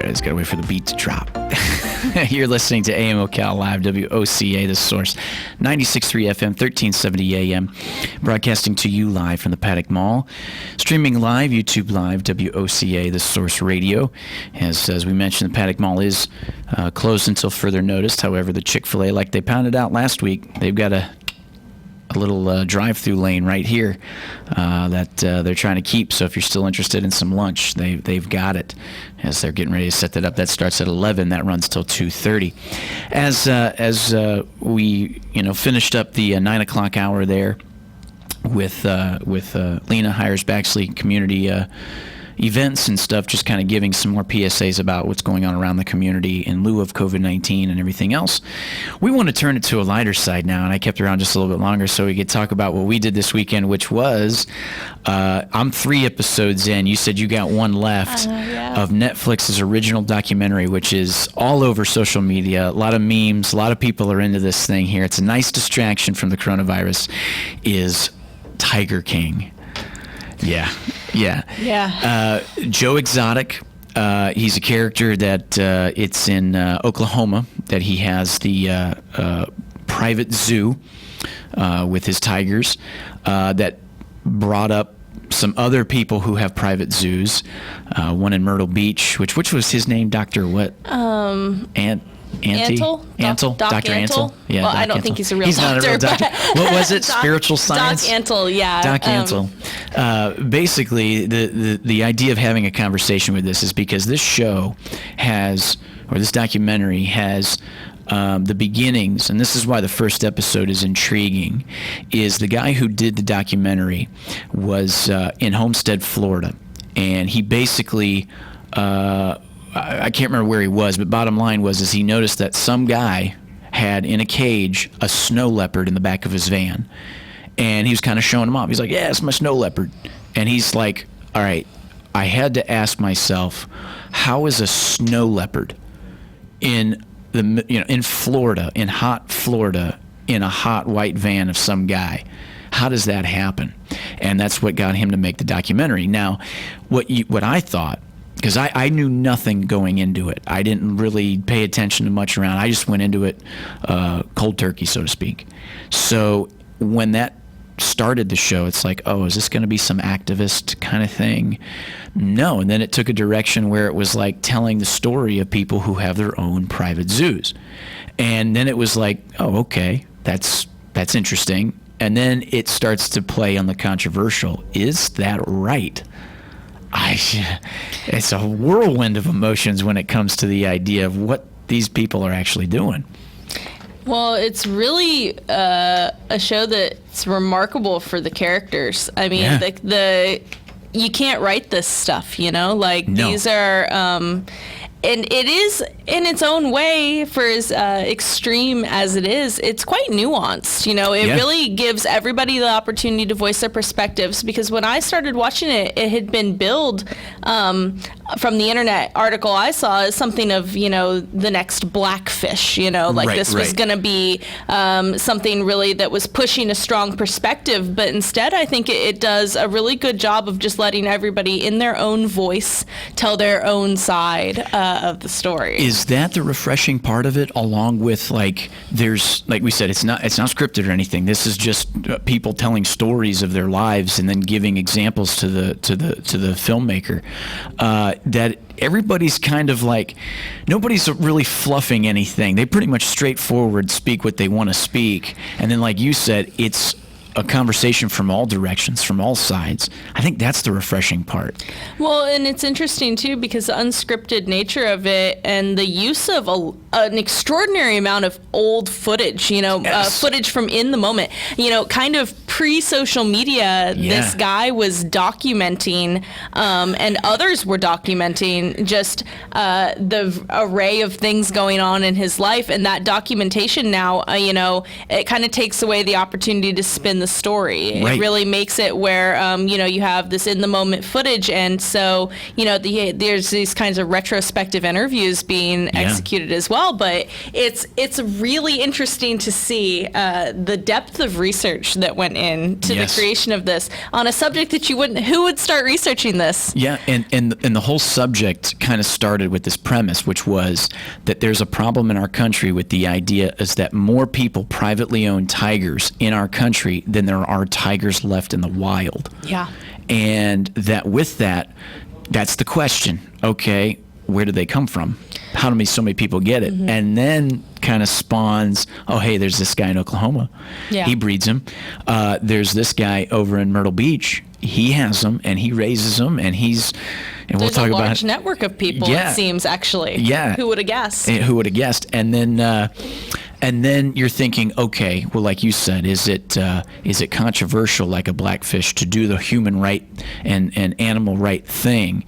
it is. Got to wait for the beat to drop. You're listening to AM Ocala Live, WOCA, the source, 96.3 FM, 1370 AM, broadcasting to you live from the Paddock Mall. Streaming live, YouTube Live, WOCA, the source radio. As we mentioned, the Paddock Mall is closed until further notice. However, the Chick-fil-A, like they pounded out last week, they've got a little drive-through lane right here that they're trying to keep. So if you're still interested in some lunch, they've got it. As they're getting ready to set that up, that starts at 11. That runs till 2:30. As we finished up the 9 o'clock hour there with Lena Hires Baxley community events and stuff, just kind of giving some more PSAs about what's going on around the community in lieu of COVID-19 and everything else. We want to turn it to a lighter side now, and I kept around just a little bit longer so we could talk about what we did this weekend, which was, I'm 3 episodes in. You said you got one left of Netflix's original documentary, which is all over social media. A lot of memes, a lot of people are into this thing here. It's a nice distraction from the coronavirus, is Tiger King. Yeah. Joe Exotic, he's a character that it's in Oklahoma, that he has the private zoo with his tigers that brought up some other people who have private zoos. One in Myrtle Beach, which was his name, Dr. what? Antle? Dr. Antle? Yeah, well, Doc I don't Antle. think he's a real He's doctor. Not a real doctor. What was it? Spiritual science? Doc Antle, yeah. Doc Antle. Basically, the idea of having a conversation with this is because this show has, or this documentary has, the beginnings, and this is why the first episode is intriguing, is the guy who did the documentary was in Homestead, Florida, and he basically... I can't remember where he was, but bottom line is he noticed that some guy had in a cage a snow leopard in the back of his van, and he was kind of showing him off. He's like, "Yeah, it's my snow leopard," and he's like, "All right, I had to ask myself, how is a snow leopard in in Florida, in hot Florida, in a hot white van of some guy? How does that happen?" And that's what got him to make the documentary. Now, what I thought, because I knew nothing going into it. I didn't really pay attention to much around. I just went into it cold turkey, so to speak. So when that started the show, it's like, oh, is this going to be some activist kind of thing? No. And then it took a direction where it was like telling the story of people who have their own private zoos. And then it was like, oh, okay, that's interesting. And then it starts to play on the controversial. Is that right? It's a whirlwind of emotions when it comes to the idea of what these people are actually doing. Well, it's really a show that's remarkable for the characters. I mean, you can't write this stuff, No. These are... and it is, in its own way, for as extreme as it is, it's quite nuanced. It really gives everybody the opportunity to voice their perspectives. Because when I started watching it, it had been billed from the internet article I saw as something of, the next Blackfish. This was going to be something really that was pushing a strong perspective. But instead, I think it does a really good job of just letting everybody in their own voice tell their own side of the story. Is that the refreshing part of it, along with there's, like we said, it's not scripted or anything. This is just people telling stories of their lives and then giving examples to the filmmaker. That everybody's kind of nobody's really fluffing anything. They pretty much straightforward speak what they want to speak, and then like you said, it's a conversation from all directions, from all sides. I think that's the refreshing part. Well, and it's interesting, too, because the unscripted nature of it and the use of an extraordinary amount of old footage, footage from in the moment, kind of pre-social media, this guy was documenting, and others were documenting just the array of things going on in his life. And that documentation now, it kind of takes away the opportunity to spin the story. Right. It really makes it where, you have this in-the-moment footage, and so, there's these kinds of retrospective interviews being executed as well, but it's really interesting to see the depth of research that went went into Yes. the creation of this on a subject that who would start researching this? Yeah, and the whole subject kind of started with this premise, which was that there's a problem in our country with the idea is that more people privately own tigers in our country than there are tigers left in the wild. Yeah. And that with that, that's the question. Okay, where do they come from? How do so many people get it? Mm-hmm. And then kind of spawns, oh, hey, there's this guy in Oklahoma. Yeah. He breeds them. There's this guy over in Myrtle Beach. He has them, and he raises them, and There's we'll talk a about large network of people, Yeah. it seems, actually. Yeah. Who would have guessed? Who would have guessed? And then you're thinking, okay, well, like you said, is it controversial, like a blackfish, to do the human right and animal right thing?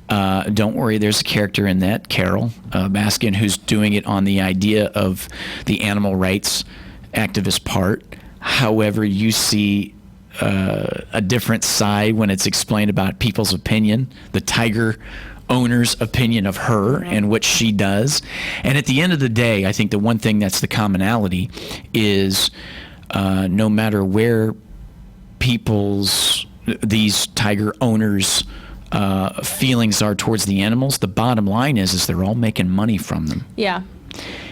Don't worry, there's a character in that, Carol Baskin, who's doing it on the idea of the animal rights activist part. However, you see a different side when it's explained about people's opinion, the tiger owner's opinion of her and what she does. And at the end of the day, I think the one thing that's the commonality is no matter where these tiger owners' feelings are towards the animals, the bottom line is they're all making money from them. Yeah.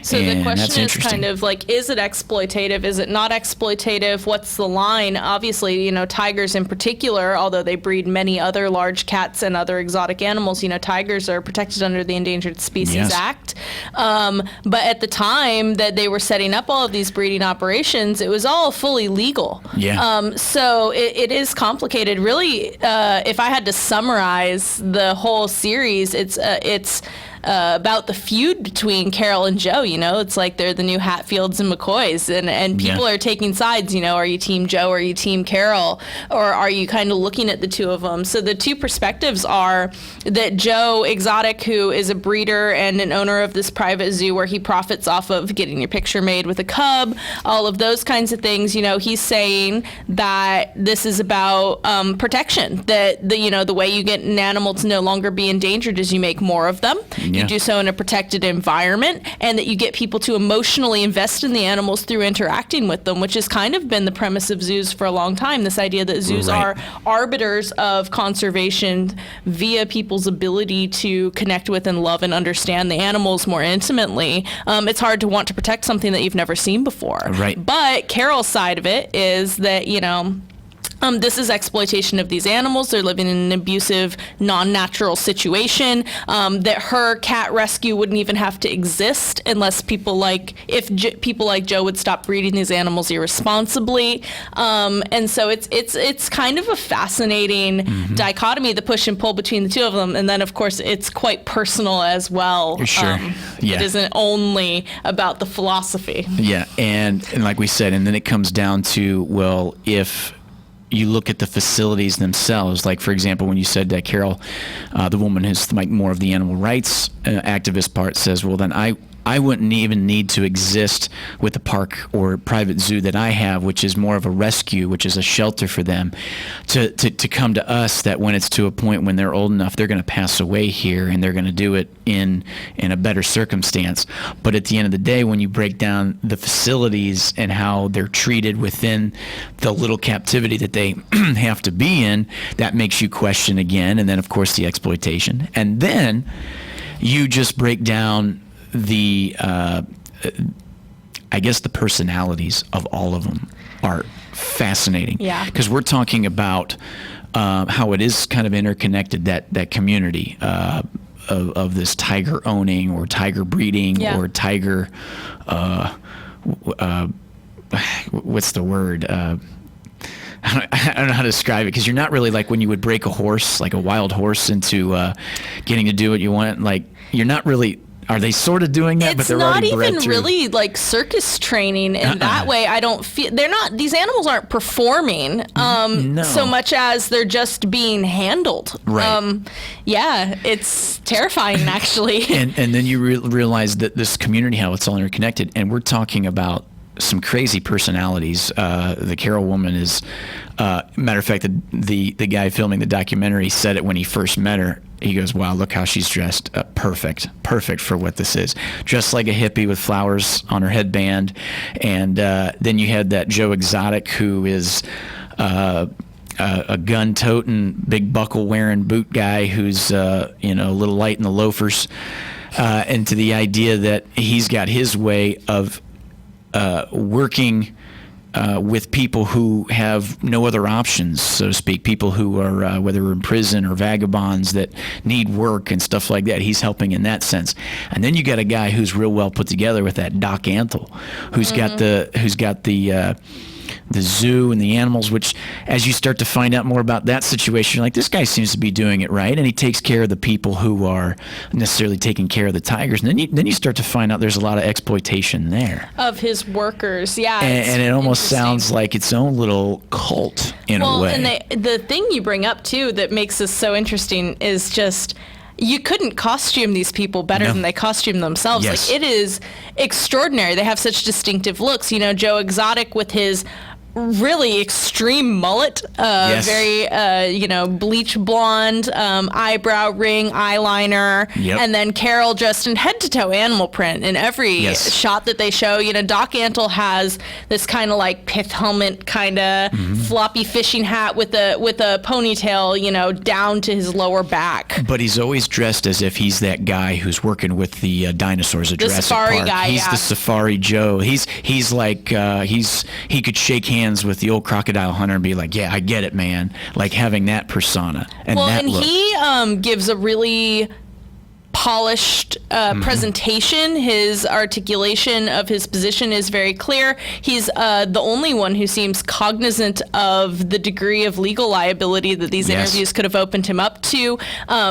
So the And that's question is interesting. kind of like, is it exploitative? Is it not exploitative? What's the line? Obviously, tigers in particular, although they breed many other large cats and other exotic animals, tigers are protected under the Endangered Species Yes. Act. But at the time that they were setting up all of these breeding operations, it was all fully legal. Yeah. So it is complicated. Really, if I had to summarize the whole series, it's about the feud between Carol and Joe. It's like they're the new Hatfields and McCoys, and people are taking sides. Are you Team Joe? Or are you Team Carol? Or are you kind of looking at the two of them? So the two perspectives are that Joe Exotic, who is a breeder and an owner of this private zoo where he profits off of getting your picture made with a cub, all of those kinds of things, he's saying that this is about protection, that the way you get an animal to no longer be endangered is you make more of them. You Yeah. do so in a protected environment, and that you get people to emotionally invest in the animals through interacting with them, which has kind of been the premise of zoos for a long time. This idea that zoos Right. are arbiters of conservation via people's ability to connect with and love and understand the animals more intimately. It's hard to want to protect something that you've never seen before. Right. But Carol's side of it is that, this is exploitation of these animals. They're living in an abusive, non-natural situation. That her cat rescue wouldn't even have to exist unless people like Joe would stop breeding these animals irresponsibly. And so it's kind of a fascinating dichotomy, the push and pull between the two of them. And then of course it's quite personal as well. Sure. Yeah. It isn't only about the philosophy. Yeah, and like we said, and then it comes down to, well, if you look at the facilities themselves, like for example, when you said that Carol, the woman who's like more of the animal rights activist part, says, well, then I wouldn't even need to exist with the park or private zoo that I have, which is more of a rescue, which is a shelter for them, to come to us, that when it's to a point when they're old enough, they're going to pass away here, and they're going to do it in a better circumstance. But at the end of the day, when you break down the facilities and how they're treated within the little captivity that they have to be in, that makes you question again. And then, of course, the exploitation. And then you just break down the I guess the personalities of all of them are fascinating. Yeah. Because we're talking about how it is kind of interconnected, that community of this tiger owning or tiger breeding or tiger what's the word? I don't know how to describe it, because you're not really like when you would break a horse, like a wild horse, into getting to do what you want. Like, you're not really. Are they sort of doing that? But they're already bred through. It's not even really like circus training in that way. I don't feel they're not. These animals aren't performing so much as they're just being handled. Right. Yeah, it's terrifying actually. and then you realize that this community, how it's all interconnected, and we're talking about some crazy personalities. The Carol woman is, matter of fact, the guy filming the documentary said it when he first met her. he goes, wow, look how she's dressed. Perfect for what this is. Dressed like a hippie with flowers on her headband. And then you had that Joe Exotic, who is a gun-toting, big buckle-wearing boot guy who's a little light in the loafers, and to the idea that he's got his way of working with people who have no other options, so to speak, people who are whether in prison or vagabonds that need work and stuff like that. He's helping in that sense. And then you got a guy who's real well put together with that Doc Antle, who's got the zoo and the animals, which as you start to find out more about that situation, you're like, this guy seems to be doing it right, and he takes care of the people who are necessarily taking care of the tigers. And then you start to find out there's a lot of exploitation there of his workers. Yeah, and it almost sounds like its own little cult in a way. And the thing you bring up too that makes this so interesting is just, you couldn't costume these people better than they costume themselves. Yes. Like, it is extraordinary. They have such distinctive looks. Joe Exotic with his really extreme mullet, very, bleach blonde, eyebrow ring, eyeliner, and then Carol dressed in head to toe animal print in every shot that they show. Doc Antle has this kind of like pith helmet, kind of floppy fishing hat with a ponytail, down to his lower back. But he's always dressed as if he's that guy who's working with the dinosaurs at Jurassic Safari Park. Guy, he's the Safari Joe. He's like he could shake hands with the old crocodile hunter and be like, yeah, I get it, man. Like having that persona and that look. He gives a really polished presentation. His articulation of his position is very clear. He's the only one who seems cognizant of the degree of legal liability that these interviews could have opened him up to.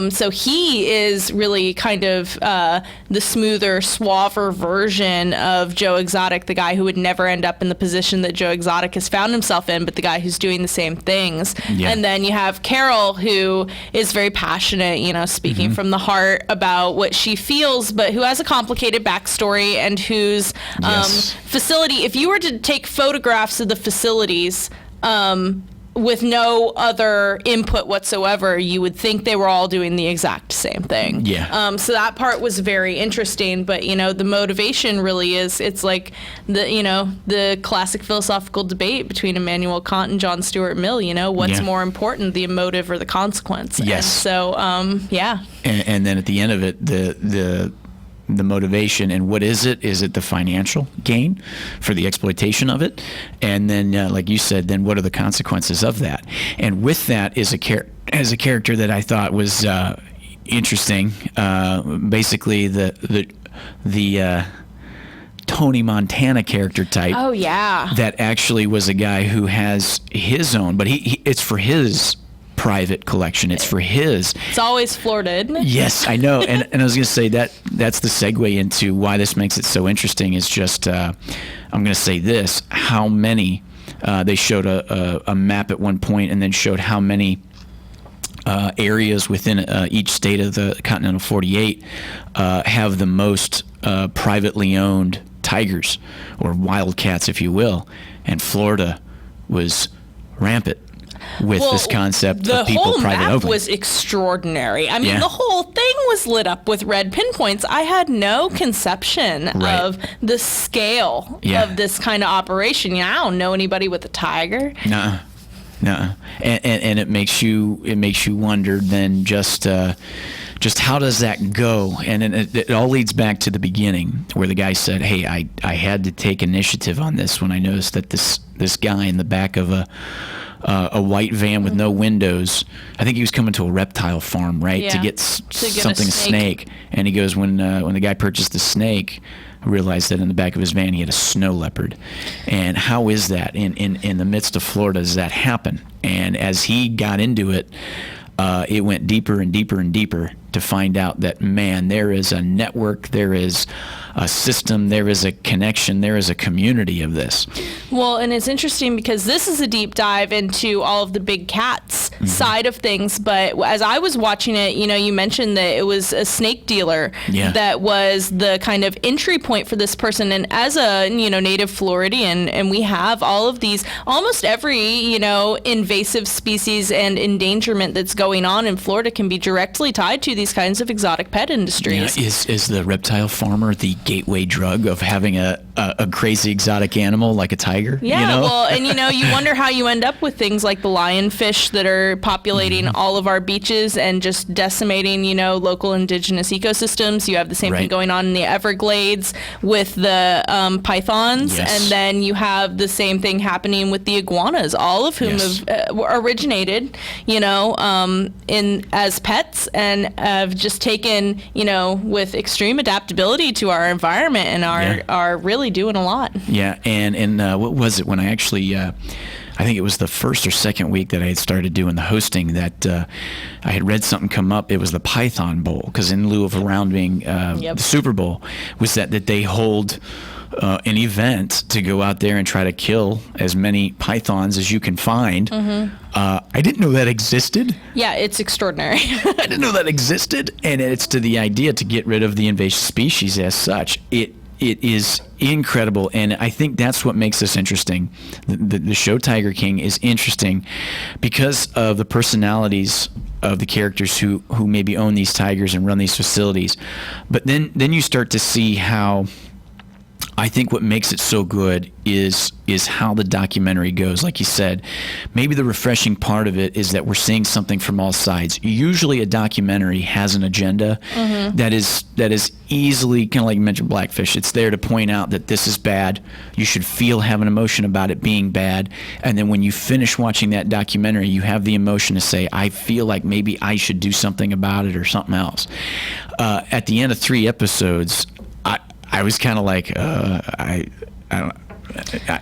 So he is really kind of the smoother, suaver version of Joe Exotic, the guy who would never end up in the position that Joe Exotic has found himself in, but the guy who's doing the same things. Yeah. And then you have Carol, who is very passionate, speaking from the heart about what she feels, but who has a complicated backstory and whose facility, if you were to take photographs of the facilities with no other input whatsoever, you would think they were all doing the exact same thing. Yeah. So that part was very interesting, but the motivation really is, it's like the classic philosophical debate between Immanuel Kant and John Stuart Mill, what's more important, the emotive or the consequence? Yes. And so, And then at the end of it, the motivation, and what is it? Is it the financial gain for the exploitation of it? And then, like you said, then what are the consequences of that? And with that is a character that I thought was interesting. Basically, the Tony Montana character type. Oh yeah. That actually was a guy who has his own, but it's for his private collection. It's for his. It's always Florida, isn't it? Yes, I know. And I was going to say that's the segue into why this makes it so interesting is just, I'm going to say this, how many, they showed a map at one point and then showed how many areas within each state of the continental 48 have the most privately owned tigers, or wildcats, if you will. And Florida was rampant with this concept of people private open. The whole map was extraordinary. I mean, the whole thing was lit up with red pinpoints. I had no conception of the scale of this kind of operation. I don't know anybody with a tiger. Nuh-uh. And it makes you wonder then just how does that go? And it all leads back to the beginning where the guy said, hey, I had to take initiative on this when I noticed that this guy in the back of a white van with no windows. I think he was coming to a reptile farm, right? To get something, a snake. And he goes, when the guy purchased the snake, I realized that in the back of his van he had a snow leopard. And how is that in the midst of Florida does that happen? And as he got into it, it went deeper and deeper and deeper to find out that, man, there is a network, there is a system. There is a connection. There is a community of this. Well, and it's interesting because this is a deep dive into all of the big cats side of things. But as I was watching it, you mentioned that it was a snake dealer that was the kind of entry point for this person. And as a, native Floridian, and we have all of these, almost every, invasive species and endangerment that's going on in Florida can be directly tied to these kinds of exotic pet industries. Yeah, is the reptile farmer the gateway drug of having a crazy exotic animal like a tiger? Yeah, well, and you wonder how you end up with things like the lionfish that are populating all of our beaches and just decimating, local indigenous ecosystems. You have the same thing going on in the Everglades with the pythons, and then you have the same thing happening with the iguanas, all of whom have originated, in as pets and have just taken, with extreme adaptability to our environment and are really doing a lot. Yeah, and what was it when I actually, I think it was the first or second week that I had started doing the hosting that I had read something come up. It was the Python Bowl, because in lieu of rounding the Super Bowl, was that they hold an event to go out there and try to kill as many pythons as you can find. I didn't know that existed. Yeah, it's extraordinary. I didn't know that existed, and it's to the idea to get rid of the invasive species as such. It is incredible, and I think that's what makes this interesting. The show Tiger King is interesting because of the personalities of the characters who maybe own these tigers and run these facilities. But then you start to see how, I think what makes it so good is how the documentary goes. Like you said, maybe the refreshing part of it is that we're seeing something from all sides. Usually a documentary has an agenda that is easily, kind of like you mentioned Blackfish, it's there to point out that this is bad. You should have an emotion about it being bad. And then when you finish watching that documentary, you have the emotion to say, I feel like maybe I should do something about it or something else. At the end of 3 episodes, I was kind of like, I don't.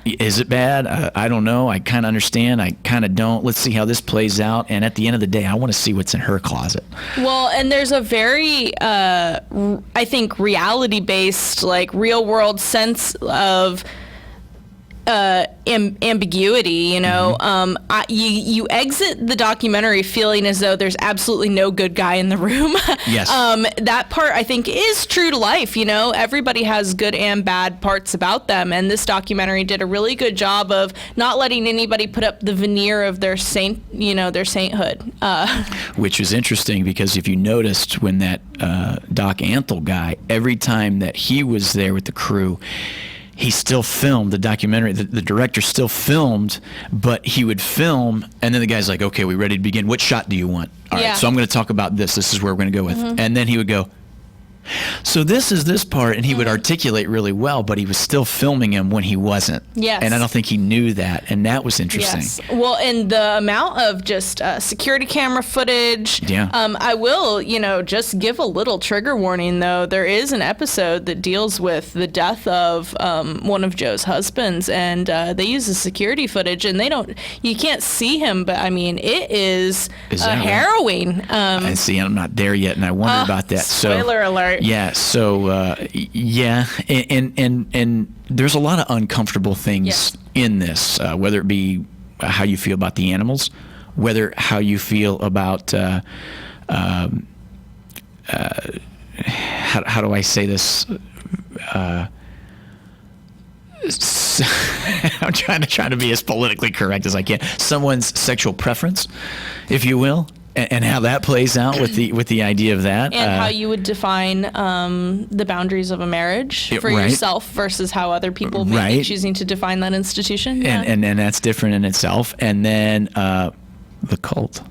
Is it bad? I don't know. I kind of understand. I kind of don't. Let's see how this plays out. And at the end of the day, I want to see what's in her closet. Well, and there's a very, I think, reality-based, like real-world sense of ambiguity, you exit the documentary feeling as though there's absolutely no good guy in the room. Yes. That part, I think, is true to life. Everybody has good and bad parts about them, and this documentary did a really good job of not letting anybody put up the veneer of their their sainthood. Which is interesting, because if you noticed when that Doc Antle guy, every time that he was there with the crew, he still filmed the documentary. The director still filmed, but he would film, and then the guy's like, okay, we ready to begin? What shot do you want? All right, so I'm going to talk about this. This is where we're going to go with. And then he would go, so this is this part, and he would articulate really well, but he was still filming him when he wasn't. Yes. And I don't think he knew that, and that was interesting. Yes. Well, and the amount of just security camera footage. Yeah. I will, just give a little trigger warning, though. There is an episode that deals with the death of one of Joe's husbands, and they use the security footage, and you can't see him, but I mean, it is harrowing. I see, I'm not there yet, and I wonder about that. Spoiler alert. Yeah, so and there's a lot of uncomfortable things in this, whether it be how you feel about the animals, how you feel about how do I say this? I'm trying to be as politically correct as I can. Someone's sexual preference, if you will. And how that plays out with the idea of that, and how you would define the boundaries of a marriage for yourself versus how other people may be choosing to define that institution. Yeah. And that's different in itself. And then the cult.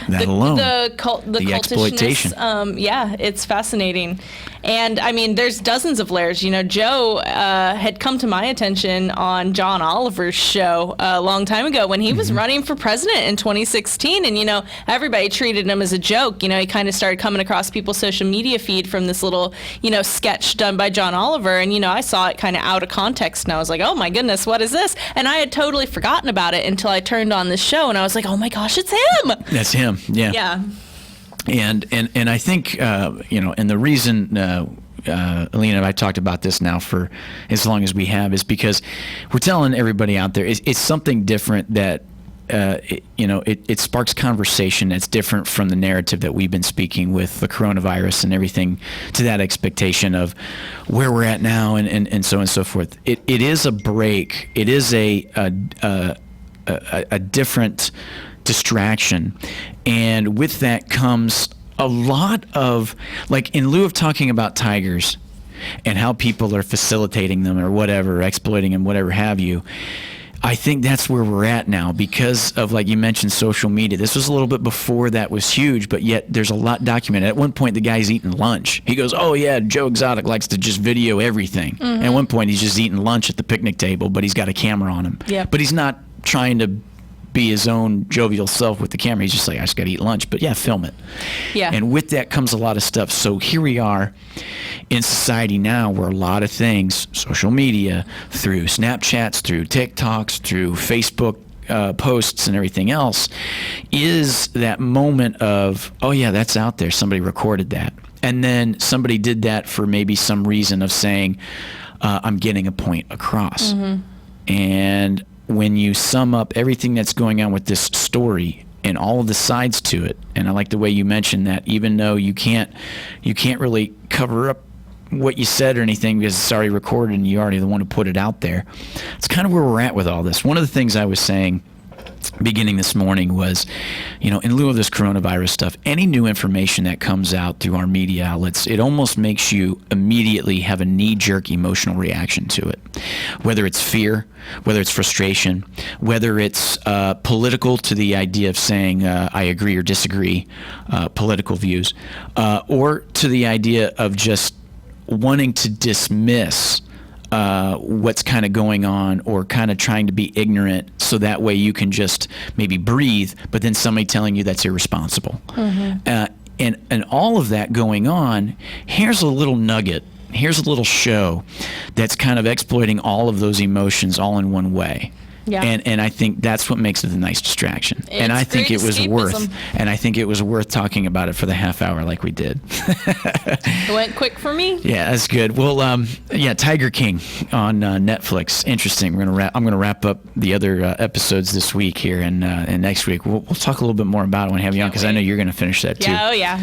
The exploitation. It's fascinating. And I mean, there's dozens of layers. Joe had come to my attention on John Oliver's show a long time ago when he was running for president in 2016. And, everybody treated him as a joke. He kind of started coming across people's social media feed from this little, sketch done by John Oliver. And, I saw it kind of out of context. And I was like, oh, my goodness, what is this? And I had totally forgotten about it until I turned on this show. And I was like, oh, my gosh, it's him. That's him. Yeah. Yeah. And I think and the reason Alina and I talked about this now for as long as we have, is because we're telling everybody out there it's something different that it sparks conversation that's different from the narrative that we've been speaking with the coronavirus and everything to that expectation of where we're at now and so on and so forth. It is a break. It is a different distraction. And with that comes a lot of, like, in lieu of talking about tigers and how people are facilitating them or whatever, exploiting them, whatever have you, I think that's where we're at now because of, like you mentioned, social media. This was a little bit before that was huge, but yet there's a lot documented. At one point, the guy's eating lunch. He goes, oh, yeah, Joe Exotic likes to just video everything. Mm-hmm. At one point, he's just eating lunch at the picnic table, but he's got a camera on him. Yeah. But he's not trying to be his own jovial self with the camera. He's just like, I just got to eat lunch. But yeah, film it. Yeah. And with that comes a lot of stuff. So here we are in society now where a lot of things, social media, through Snapchats, through TikToks, through Facebook posts and everything else, is that moment of, oh yeah, that's out there. Somebody recorded that. And then somebody did that for maybe some reason of saying, I'm getting a point across. Mm-hmm. And when you sum up everything that's going on with this story and all of the sides to it, and I like the way you mentioned that, even though you can't really cover up what you said or anything because it's already recorded and you're already the one who put it out there. It's kind of where we're at with all this. One of the things I was saying beginning this morning was, in lieu of this coronavirus stuff, any new information that comes out through our media outlets, it almost makes you immediately have a knee-jerk emotional reaction to it. Whether it's fear, whether it's frustration, whether it's political to the idea of saying I agree or disagree, political views, or to the idea of just wanting to dismiss what's kind of going on or kind of trying to be ignorant so that way you can just maybe breathe, but then somebody telling you that's irresponsible. Mm-hmm. And all of that going on, here's a little nugget. Here's a little show that's kind of exploiting all of those emotions all in one way. Yeah. And I think that's what makes it a nice distraction. And I think it was worth talking about it for the half hour like we did. It went quick for me. Yeah, that's good. Well, Tiger King on Netflix. Interesting. I'm gonna wrap up the other episodes this week here, and next week we'll talk a little bit more about it when I have you on, because I know you're gonna finish that too. Yeah. Oh yeah.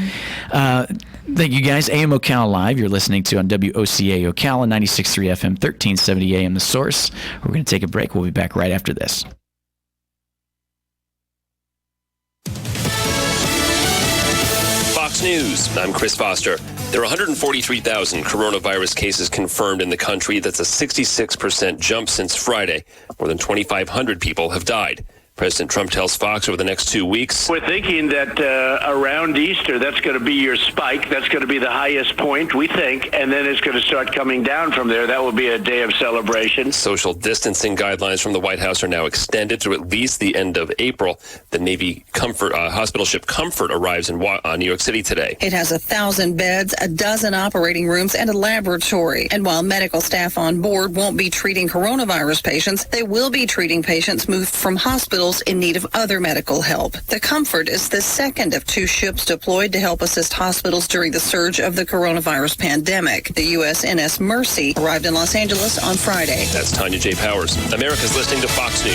Thank you guys. AM Ocala Live. You're listening to on WOCA Ocala 96.3 FM, 1370 AM The Source. We're gonna take a break. We'll be back right after this. Fox News, I'm Chris Foster. There are 143,000 coronavirus cases confirmed in the country. That's a 66% jump since Friday. More than 2,500 people have died. President Trump tells Fox over the next 2 weeks, we're thinking that around Easter, that's going to be your spike. That's going to be the highest point, we think, and then it's going to start coming down from there. That will be a day of celebration. Social distancing guidelines from the White House are now extended to at least the end of April. The Navy hospital ship Comfort arrives in New York City today. It has 1,000 beds, a dozen operating rooms, and a laboratory. And while medical staff on board won't be treating coronavirus patients, they will be treating patients moved from hospitals in need of other medical help. The Comfort is the second of 2 ships deployed to help assist hospitals during the surge of the coronavirus pandemic. The USNS Mercy arrived in Los Angeles on Friday. That's Tanya J. Powers. America's listening to Fox News.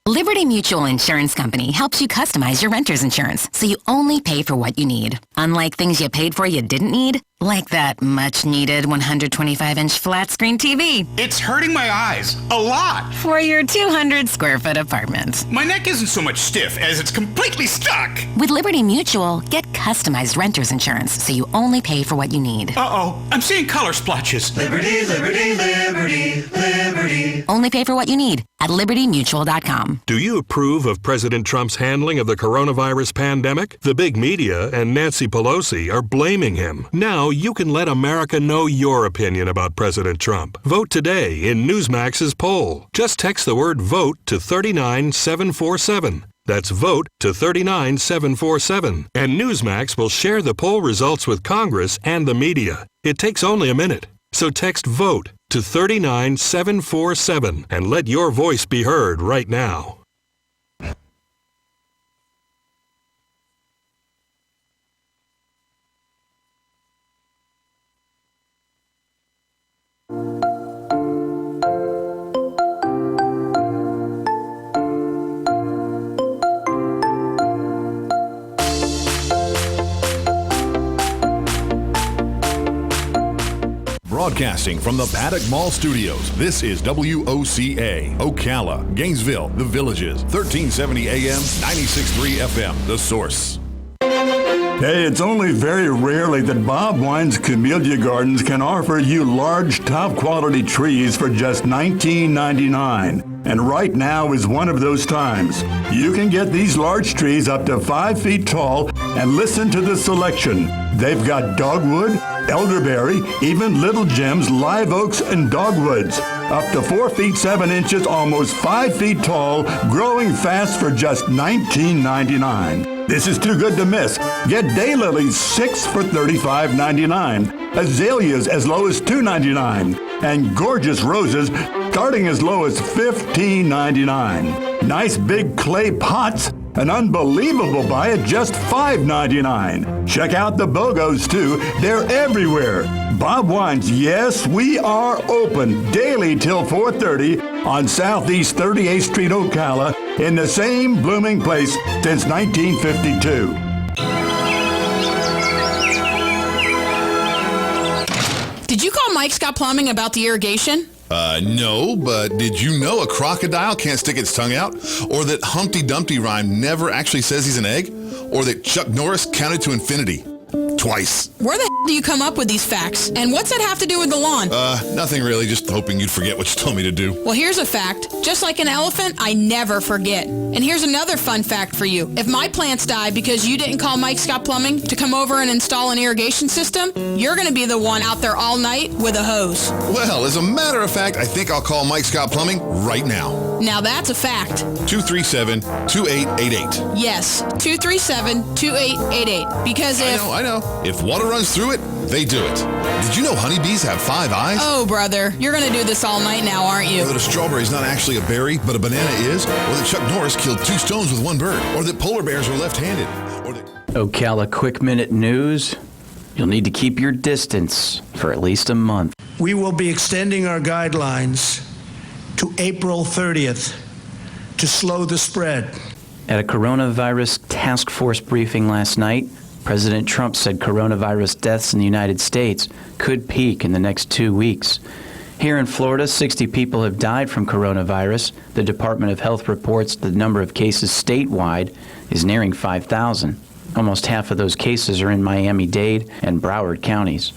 Liberty Mutual Insurance Company helps you customize your renter's insurance so you only pay for what you need. Unlike things you paid for you didn't need, like that much-needed 125-inch flat-screen TV. It's hurting my eyes a lot. For your 200-square-foot apartment. My neck isn't so much stiff as it's completely stuck. With Liberty Mutual, get customized renter's insurance so you only pay for what you need. Uh-oh, I'm seeing color splotches. Liberty, liberty, liberty, liberty. Only pay for what you need at libertymutual.com. Do you approve of President Trump's handling of the coronavirus pandemic? The big media and Nancy Pelosi are blaming him. Now you can let America know your opinion about President Trump. Vote today in Newsmax's poll. Just text the word VOTE to 39747. That's VOTE to 39747. And Newsmax will share the poll results with Congress and the media. It takes only a minute. So text VOTE to 39747 and let your voice be heard right now. Broadcasting from the Paddock Mall Studios, this is WOCA, Ocala, Gainesville, The Villages, 1370 AM, 96.3 FM, The Source. Hey, it's only very rarely that Bob Wine's Camellia Gardens can offer you large, top-quality trees for just $19.99. And right now is one of those times. You can get these large trees up to 5 feet tall, and listen to the selection. They've got dogwood, elderberry, even little gems, live oaks, and dogwoods. Up to 4 feet 7 inches, almost 5 feet tall, growing fast for just $19.99. This is too good to miss. Get daylilies 6 for $35.99, azaleas as low as $2.99, and gorgeous roses starting as low as $15.99. Nice big clay pots, an unbelievable buy at just $5.99. Check out the BOGOs too. They're everywhere. Bob Wine's, yes, we are open daily till 4:30 on Southeast 38th Street, Ocala, in the same blooming place since 1952. Did you call Mike Scott Plumbing about the irrigation? No, but did you know a crocodile can't stick its tongue out? Or that Humpty Dumpty rhyme never actually says he's an egg? Or that Chuck Norris counted to infinity? Twice. Where the do you come up with these facts? And what's that have to do with the lawn? Nothing really, just hoping you'd forget what you told me to do. Well, here's a fact. Just like an elephant, I never forget. And here's another fun fact for you. If my plants die because you didn't call Mike Scott Plumbing to come over and install an irrigation system, you're going to be the one out there all night with a hose. Well, as a matter of fact, I think I'll call Mike Scott Plumbing right now. Now that's a fact. 237-2888. Yes, 237-2888. Because I know. If water runs through it, they do it. Did you know honeybees have 5 eyes? Oh, brother, you're going to do this all night now, aren't you? Or that a strawberry is not actually a berry, but a banana is? Or that Chuck Norris killed 2 stones with 1 bird? Or that polar bears are left-handed? Or that... Ocala Quick Minute News. You'll need to keep your distance for at least a month. We will be extending our guidelines to April 30th to slow the spread. At a coronavirus task force briefing last night, President Trump said coronavirus deaths in the United States could peak in the next 2 weeks. Here in Florida, 60 people have died from coronavirus. The Department of Health reports the number of cases statewide is nearing 5,000. Almost half of those cases are in Miami-Dade and Broward counties.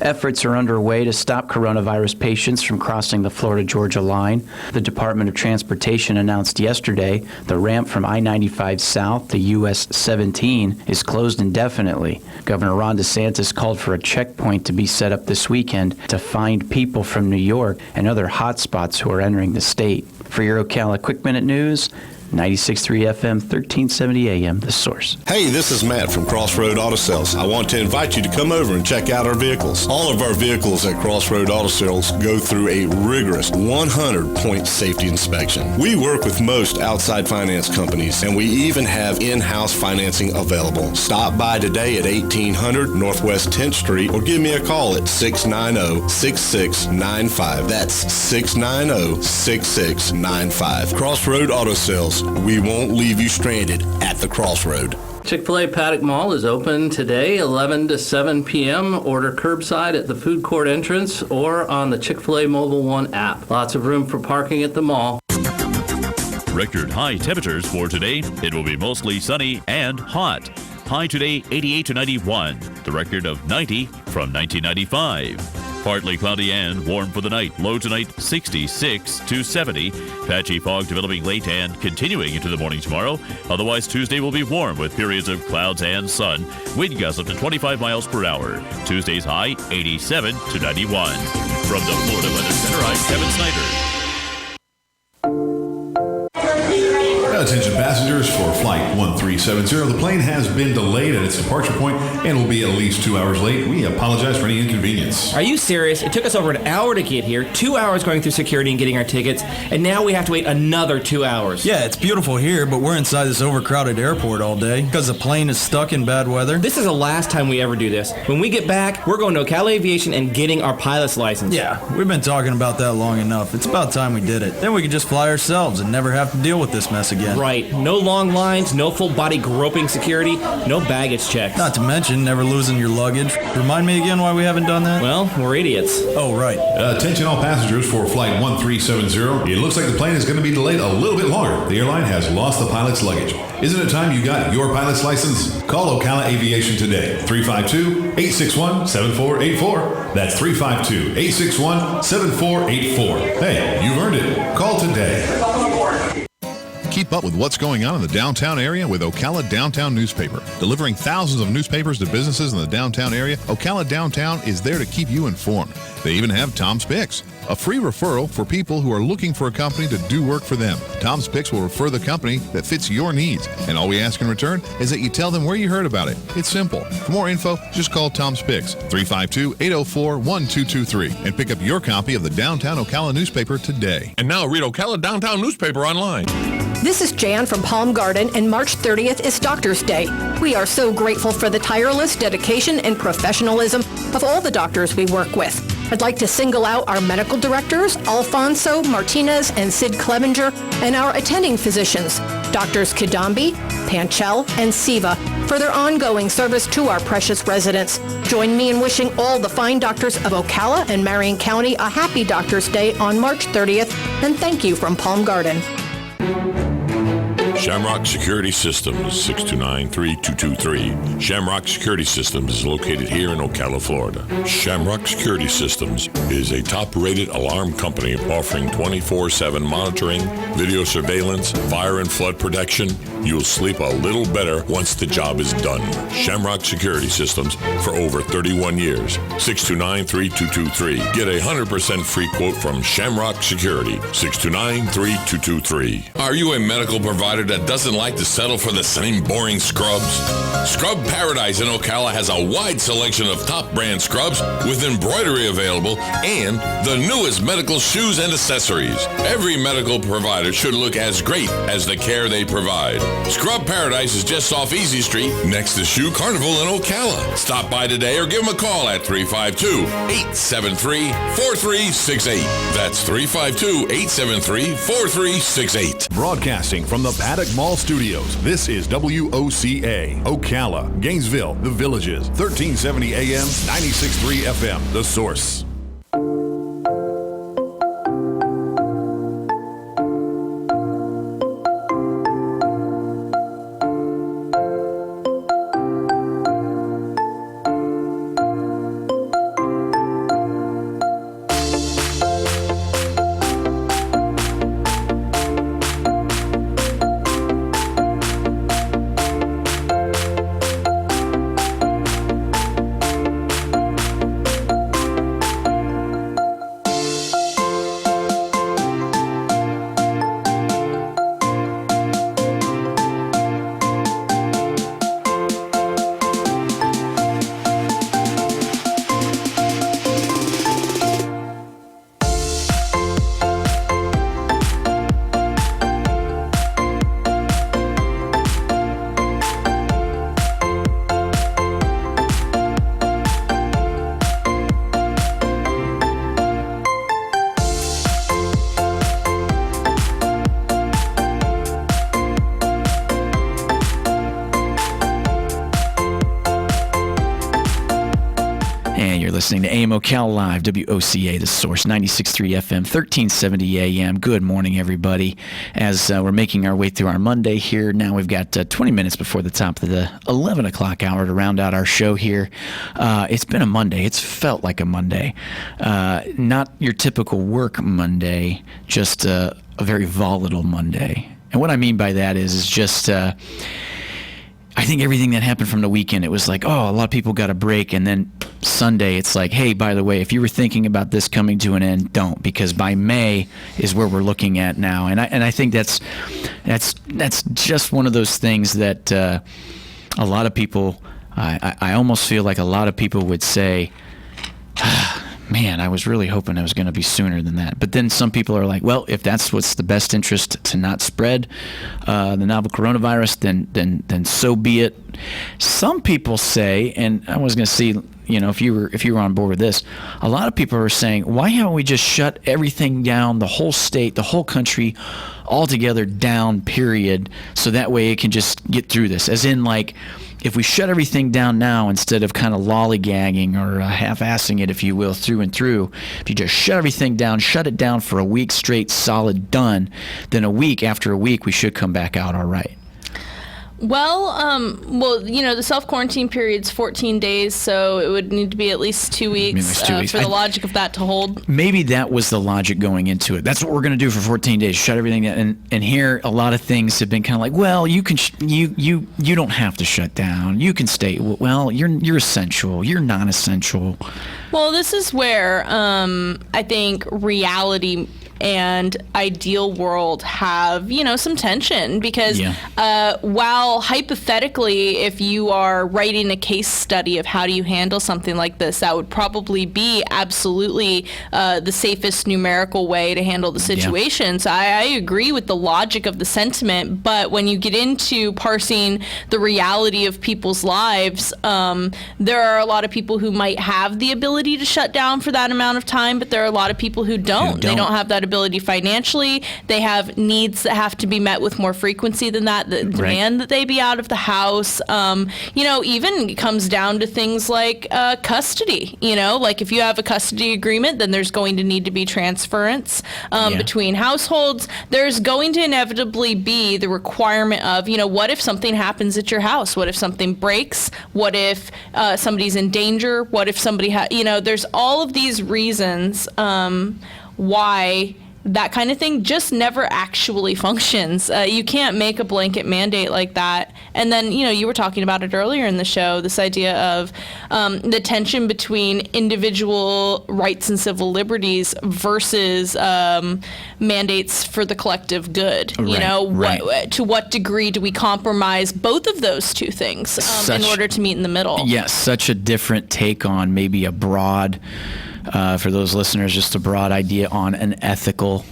Efforts are underway to stop coronavirus patients from crossing the Florida-Georgia line. The Department of Transportation announced yesterday the ramp from I-95 south to US 17 is closed indefinitely. Governor Ron DeSantis called for a checkpoint to be set up this weekend to find people from New York and other hotspots who are entering the state. For your Ocala Quick Minute News, 96.3 FM, 1370 AM, The Source. Hey, this is Matt from Crossroad Auto Sales. I want to invite you to come over and check out our vehicles. All of our vehicles at Crossroad Auto Sales go through a rigorous 100-point safety inspection. We work with most outside finance companies, and we even have in-house financing available. Stop by today at 1800 Northwest 10th Street or give me a call at 690-6695. That's 690-6695. Crossroad Auto Sales. We won't leave you stranded at the crossroad. Chick-fil-A Paddock Mall is open today, 11 to 7 p.m. Order curbside at the food court entrance or on the Chick-fil-A Mobile One app. Lots of room for parking at the mall. Record high temperatures for today. It will be mostly sunny and hot. High today, 88 to 91. The record of 90 from 1995. Partly cloudy and warm for the night. Low tonight, 66 to 70. Patchy fog developing late and continuing into the morning tomorrow. Otherwise, Tuesday will be warm with periods of clouds and sun. Wind gusts up to 25 miles per hour. Tuesday's high, 87 to 91. From the Florida Weather Center, I'm Kevin Snyder. Attention passengers for Flight 1370. The plane has been delayed at its departure point and will be at least 2 hours late. We apologize for any inconvenience. Are you serious? It took us over an hour to get here, 2 hours going through security and getting our tickets, and now we have to wait another 2 hours. Yeah, it's beautiful here, but we're inside this overcrowded airport all day because the plane is stuck in bad weather. This is the last time we ever do this. When we get back, we're going to Ocala Aviation and getting our pilot's license. Yeah, we've been talking about that long enough. It's about time we did it. Then we could just fly ourselves and never have to deal with this mess again. Right. No long lines, no full body body groping security, no baggage checks. Not to mention never losing your luggage. Remind me again why we haven't done that? Well, we're idiots. Oh, right. Attention all passengers for flight 1370. It looks like the plane is going to be delayed a little bit longer. The airline has lost the pilot's luggage. Isn't it time you got your pilot's license? Call Ocala Aviation today. 352-861-7484. That's 352-861-7484. Hey, you've earned it. Call today. Keep up with what's going on in the downtown area with Ocala Downtown Newspaper. Delivering thousands of newspapers to businesses in the downtown area, Ocala Downtown is there to keep you informed. They even have Tom's Picks, a free referral for people who are looking for a company to do work for them. Tom's Picks will refer the company that fits your needs, and all we ask in return is that you tell them where you heard about it. It's simple. For more info, just call Tom's Picks, 352-804-1223, and pick up your copy of the Downtown Ocala newspaper today. And now read Ocala Downtown newspaper online. This is Jan from Palm Garden, and March 30th is Doctors' Day. We are so grateful for the tireless dedication and professionalism of all the doctors we work with. I'd like to single out our medical directors, Alfonso, Martinez, and Sid Clevenger, and our attending physicians, Doctors Kidambi, Panchel, and Siva, for their ongoing service to our precious residents. Join me in wishing all the fine doctors of Ocala and Marion County a happy Doctors' Day on March 30th, and thank you from Palm Garden. Shamrock Security Systems, 629-3223. Shamrock Security Systems is located here in Ocala, Florida. Shamrock Security Systems is a top-rated alarm company offering 24/7 monitoring, video surveillance, fire and flood protection. You'll sleep a little better once the job is done. Shamrock Security Systems for over 31 years. 629-3223. Get a 100% free quote from Shamrock Security. 629-3223. Are you a medical provider that doesn't like to settle for the same boring scrubs? Scrub Paradise in Ocala has a wide selection of top brand scrubs with embroidery available and the newest medical shoes and accessories. Every medical provider should look as great as the care they provide. Scrub Paradise is just off Easy Street next to Shoe Carnival in Ocala. Stop by today or give them a call at 352-873-4368. That's 352-873-4368. Broadcasting from the Paddock Mall Studios, this is WOCA, Ocala, Gainesville, The Villages, 1370 AM, 96.3 FM, The Source. Listening to AM Ocala Live, WOCA, The Source, 96.3 FM, 1370 AM. Good morning, everybody. As we're making our way through our Monday here, now we've got 20 minutes before the top of the 11 o'clock hour to round out our show here. It's been a Monday. It's felt like a Monday. Not your typical work Monday, just a very volatile Monday. And what I mean by that is just... I think everything that happened from the weekend, it was like, oh, a lot of people got a break. And then Sunday, it's like, hey, by the way, if you were thinking about this coming to an end, don't, because by May is where we're looking at now. And I think that's just one of those things that a lot of people, I almost feel like a lot of people would say, man, I was really hoping it was going to be sooner than that. But then some people are like, well, if that's what's the best interest to not spread the novel coronavirus, then so be it. Some people say, and I was going to see, if you were on board with this, a lot of people are saying, why haven't we just shut everything down, the whole state, the whole country, altogether down, period, so that way it can just get through this? As in, like, if we shut everything down now instead of kind of lollygagging or half-assing it, if you will, through and through, if you just shut everything down, shut it down for a week straight, solid, done, then after a week, we should come back out all right. Well, the self-quarantine period's 14 days, so it would need to be at least 2 weeks, for the logic of that to hold. Maybe that was the logic going into it. That's what we're going to do for 14 days, shut everything down. And here, a lot of things have been kind of like, well, you can, you don't have to shut down. You can stay. Well, you're essential. You're non-essential. Well, this is where I think reality and ideal world have, some tension, because while hypothetically, if you are writing a case study of how do you handle something like this, that would probably be absolutely the safest numerical way to handle the situation. So I agree with the logic of the sentiment, but when you get into parsing the reality of people's lives, there are a lot of people who might have the ability to shut down for that amount of time, but there are a lot of people who don't. They don't have that ability financially. They have needs that have to be met with more frequency than that, that demand that they be out of the house. Even it comes down to things like custody. Like if you have a custody agreement, then there's going to need to be transference between households. There's going to inevitably be the requirement of, what if something happens at your house? What if something breaks? What if somebody's in danger? What if somebody there's all of these reasons why that kind of thing just never actually functions. You can't make a blanket mandate like that. And then, you were talking about it earlier in the show, this idea of the tension between individual rights and civil liberties versus mandates for the collective good. To what degree do we compromise both of those two things in order to meet in the middle? Yes, such a different take on maybe a broad, for those listeners, just a broad idea on an ethical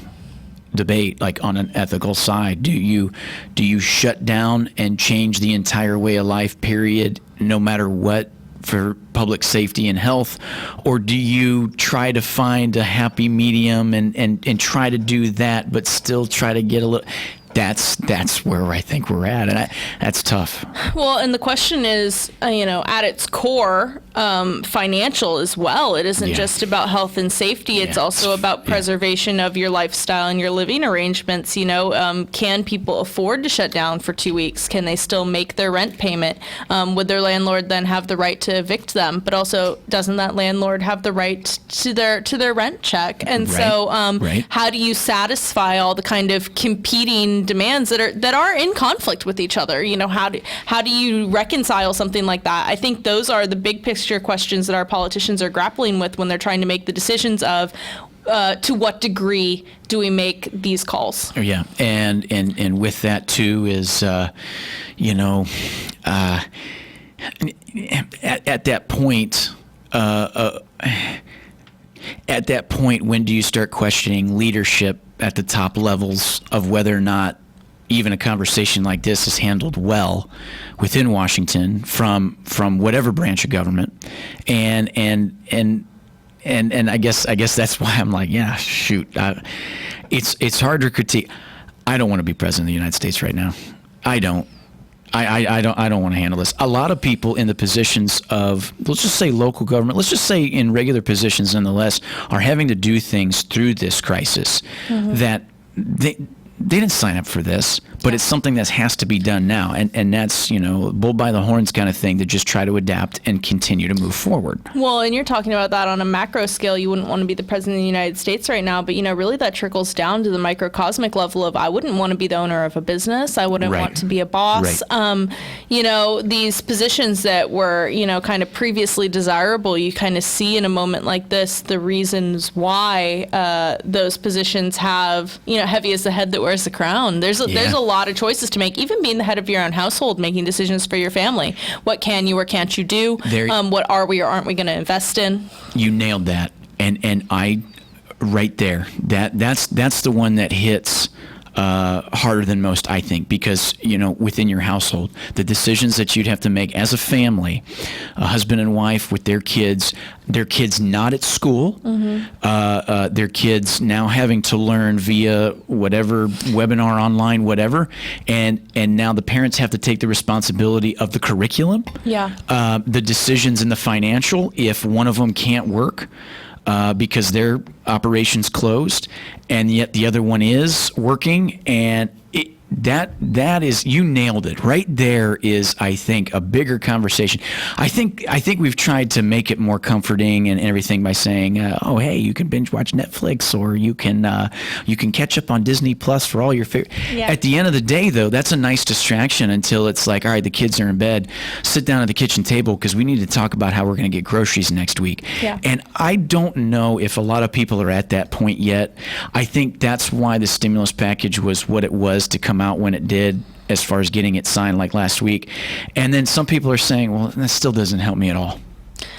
debate, like on an ethical side. Do you shut down and change the entire way of life, period, no matter what, for public safety and health? Or do you try to find a happy medium and try to do that, but still try to get a little... That's where I think we're at, and that's tough. Well, and the question is, at its core, financial as well. It isn't just about health and safety. It's also about preservation of your lifestyle and your living arrangements. Can people afford to shut down for 2 weeks? Can they still make their rent payment? Would their landlord then have the right to evict them? But also, doesn't that landlord have the right to their rent check? And so, how do you satisfy all the kind of competing demands that are in conflict with each other? How do you reconcile something like that? I think those are the big picture questions that our politicians are grappling with when they're trying to make the decisions of to what degree do we make these calls? Yeah, and with that too is at that point. At that point, when do you start questioning leadership at the top levels of whether or not even a conversation like this is handled well within Washington from whatever branch of government? And I guess that's why I'm like, yeah, shoot. It's hard to critique. I don't want to be president of the United States right now. I don't. I don't want to handle this. A lot of people in the positions of, let's just say local government, let's just say in regular positions nonetheless, are having to do things through this crisis that they didn't sign up for this, but it's something that has to be done now. And that's, bull by the horns kind of thing, to just try to adapt and continue to move forward. Well, and you're talking about that on a macro scale. You wouldn't want to be the president of the United States right now, but, really that trickles down to the microcosmic level of, I wouldn't want to be the owner of a business. I wouldn't want to be a boss. These positions that were, kind of previously desirable, you kind of see in a moment like this the reasons why those positions have, heavy is the head that wears the crown. There's a lot of choices to make, even being the head of your own household, making decisions for your family. What can you or can't you do? What are we or aren't we going to invest in? You nailed that. And I, right there, that's the one that hits harder than most, I think, because, within your household, the decisions that you'd have to make as a family, a husband and wife with their kids not at school, their kids now having to learn via whatever webinar, online, whatever, and now the parents have to take the responsibility of the curriculum, the decisions in the financial, if one of them can't work, because their operation's closed, and yet the other one is working, and that is, you nailed it. Right there is, I think, a bigger conversation. I think we've tried to make it more comforting and everything by saying, oh, hey, you can binge watch Netflix, or you can catch up on Disney Plus for all your favorite. Yeah. At the end of the day, though, that's a nice distraction until it's like, all right, the kids are in bed, sit down at the kitchen table because we need to talk about how we're going to get groceries next week. Yeah. And I don't know if a lot of people are at that point yet. I think that's why the stimulus package was what it was to come out when it did, as far as getting it signed like last week. And then some people are saying, well, that still doesn't help me at all.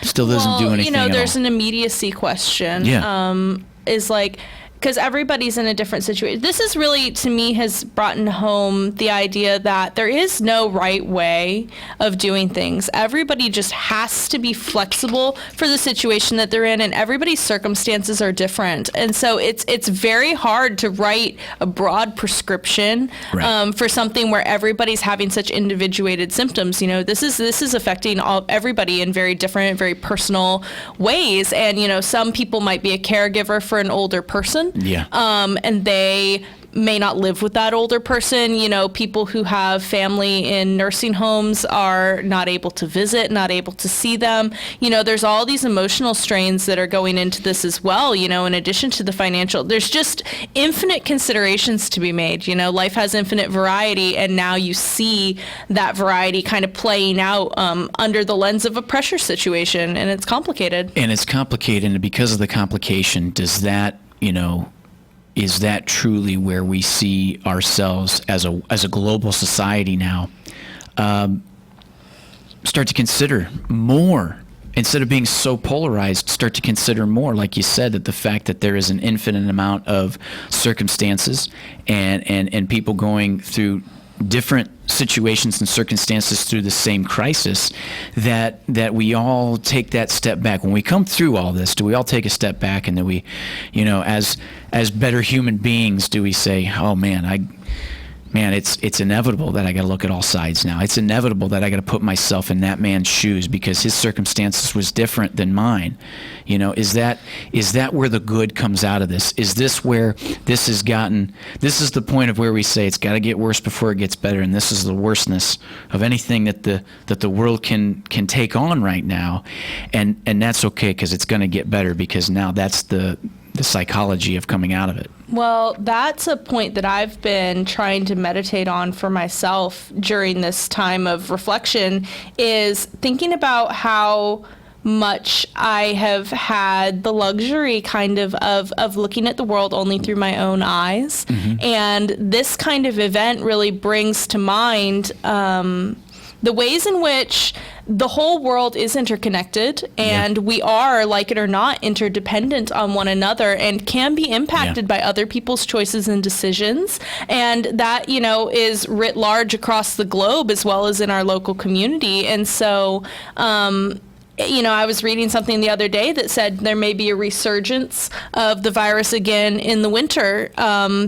Still doesn't do anything at all. There's an immediacy question. Yeah. Is like, because everybody's in a different situation. This is really, to me, has brought home the idea that there is no right way of doing things. Everybody just has to be flexible for the situation that they're in, and everybody's circumstances are different. And so it's very hard to write a broad prescription for something where everybody's having such individuated symptoms. This is affecting everybody in very different, very personal ways. And some people might be a caregiver for an older person. Yeah. And they may not live with that older person. People who have family in nursing homes are not able to visit, not able to see them. There's all these emotional strains that are going into this as well, in addition to the financial. There's just infinite considerations to be made. Life has infinite variety, and now you see that variety kind of playing out under the lens of a pressure situation, and it's complicated. And because of the complication, does that, is that truly where we see ourselves as a global society now? Start to consider more. Instead of being so polarized, start to consider more, like you said, that the fact that there is an infinite amount of circumstances and people going through different situations and circumstances through the same crisis, that we all take that step back. When we come through all this, do we all take a step back, and then we, as better human beings, do we say, oh man, it's inevitable that I got to look at all sides now. It's inevitable that I got to put myself in that man's shoes because his circumstances was different than mine. Is that where the good comes out of this? Is this where this is the point of where we say it's got to get worse before it gets better, and this is the worstness of anything that the world can take on right now, and that's okay because it's going to get better, because now that's the psychology of coming out of it. Well, that's a point that I've been trying to meditate on for myself during this time of reflection, is thinking about how much I have had the luxury kind of looking at the world only through my own eyes. Mm-hmm. And this kind of event really brings to mind the ways in which the whole world is interconnected, and we are, like it or not, interdependent on one another, and can be impacted by other people's choices and decisions. And that, is writ large across the globe as well as in our local community. And so, I was reading something the other day that said there may be a resurgence of the virus again in the winter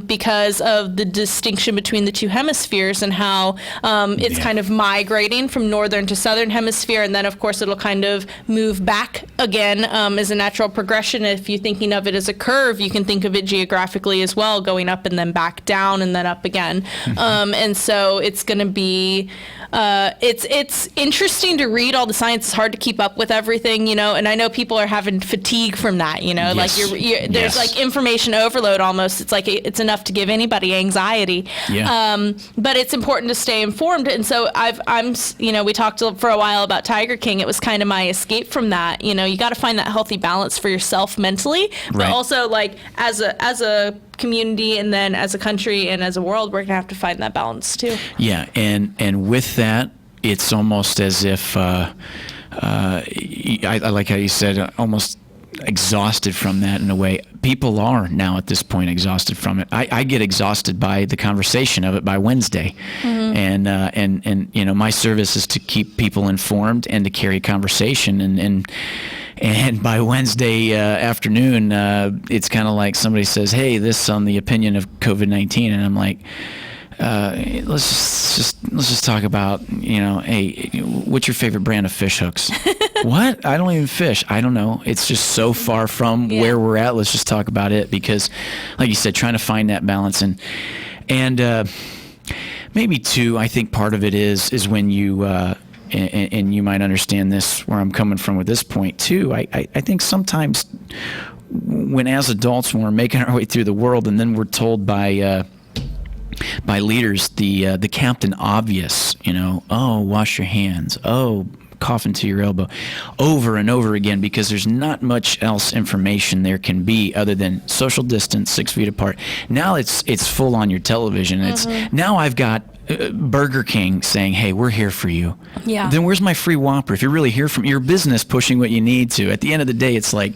because of the distinction between the two hemispheres, and how it's kind of migrating from northern to southern hemisphere. And then, of course, it'll kind of move back again as a natural progression. If you're thinking of it as a curve, you can think of it geographically as well, going up and then back down and then up again. Mm-hmm. And so it's going to be... it's interesting to read all the science. It's hard to keep up with everything, and I know people are having fatigue from that, like there's like information overload almost. It's like it's enough to give anybody anxiety. Yeah. But it's important to stay informed. And so we talked for a while about Tiger King. It was kind of my escape from that. You got to find that healthy balance for yourself mentally, but also like as a community, and then as a country and as a world, we're gonna have to find that balance too. Yeah, and with that, it's almost as if I like how you said, almost exhausted from that in a way. People are now at this point exhausted from it. I get exhausted by the conversation of it by Wednesday. And my service is to keep people informed and to carry conversation. And by Wednesday afternoon, it's kind of like somebody says, "Hey, this on the opinion of COVID-19," and I'm like, let's just talk about, hey, what's your favorite brand of fish hooks? What? I don't even fish. I don't know. It's just so far from where we're at. Let's just talk about it, because, like you said, trying to find that balance and maybe too, I think part of it is when you. And you might understand this, where I'm coming from with this point too. I think sometimes when as adults, when we're making our way through the world, and then we're told by leaders the Captain Obvious, oh, wash your hands, oh, cough into your elbow, over and over again, because there's not much else information there can be other than social distance, 6 feet apart. Now it's full on your television. It's now I've got Burger King saying, "Hey, we're here for you." Yeah. Then where's my free Whopper? If you're really here from your business pushing what you need to, at the end of the day, it's like,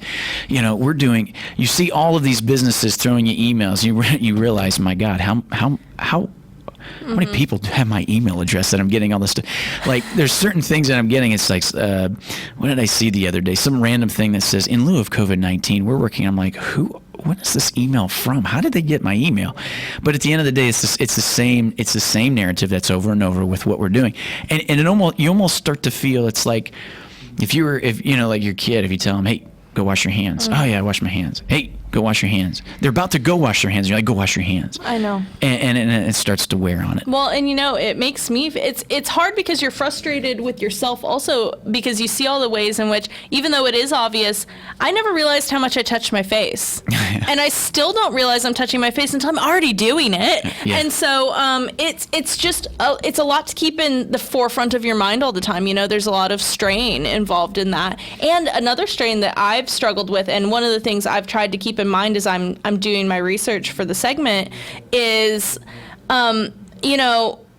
we're doing. You see all of these businesses throwing you emails. You realize, my God, how many people have my email address that I'm getting all this stuff? Like, there's certain things that I'm getting. It's like, what did I see the other day? Some random thing that says, "In lieu of COVID-19, we're working." I'm like, what is this email from? How did they get my email? But at the end of the day, it's the same narrative that's over and over with what we're doing. And you almost start to feel, it's like if like your kid, if you tell them, "Hey, go wash your hands." "Oh yeah, I wash my hands." "Hey, go wash your hands." They're about to go wash their hands. You're like, "Go wash your hands." I know. And it starts to wear on it. Well, and it makes me, it's hard because you're frustrated with yourself also, because you see all the ways in which, even though it is obvious, I never realized how much I touched my face. And I still don't realize I'm touching my face until I'm already doing it. Yeah. And so it's just, it's a lot to keep in the forefront of your mind all the time. There's a lot of strain involved in that. And another strain that I've struggled with, and one of the things I've tried to keep in mind as I'm doing my research for the segment, is,